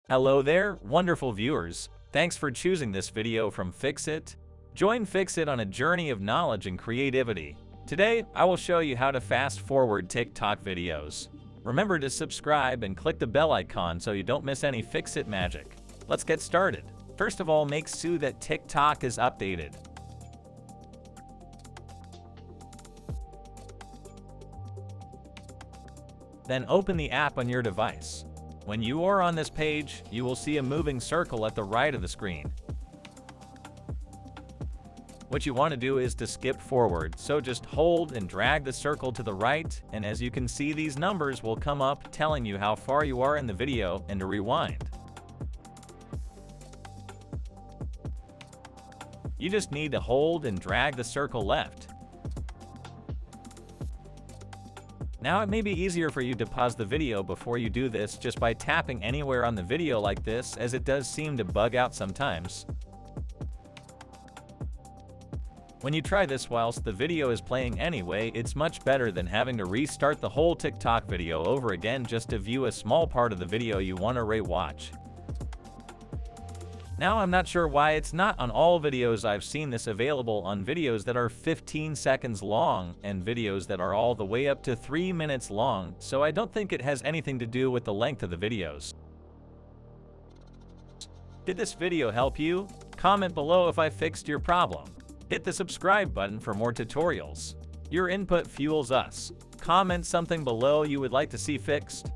Hello there, wonderful viewers. Thanks for choosing this video from Fixit. Join Fixit on a journey of knowledge and creativity. Today, I will show you how to fast forward TikTok videos. Remember to subscribe and click the bell icon so you don't miss any Fixit magic. Let's get started. First of all, make sure that TikTok is updated. Then open the app on your device. When you are on this page, you will see a moving circle at the right of the screen. What you want to do is to skip forward, so just hold and drag the circle to the right, and as you can see, these numbers will come up telling you how far you are in the video and to rewind. You just need to hold and drag the circle left. Now it may be easier for you to pause the video before you do this just by tapping anywhere on the video like this, as it does seem to bug out sometimes. When you try this whilst the video is playing anyway, it's much better than having to restart the whole TikTok video over again just to view a small part of the video you want to re-watch. Now I'm not sure why it's not on all videos. I've seen this available on videos that are 15 seconds long and videos that are all the way up to 3 minutes long, so I don't think it has anything to do with the length of the videos. Did this video help you? Comment below if I fixed your problem. Hit the subscribe button for more tutorials. Your input fuels us. Comment something below you would like to see fixed.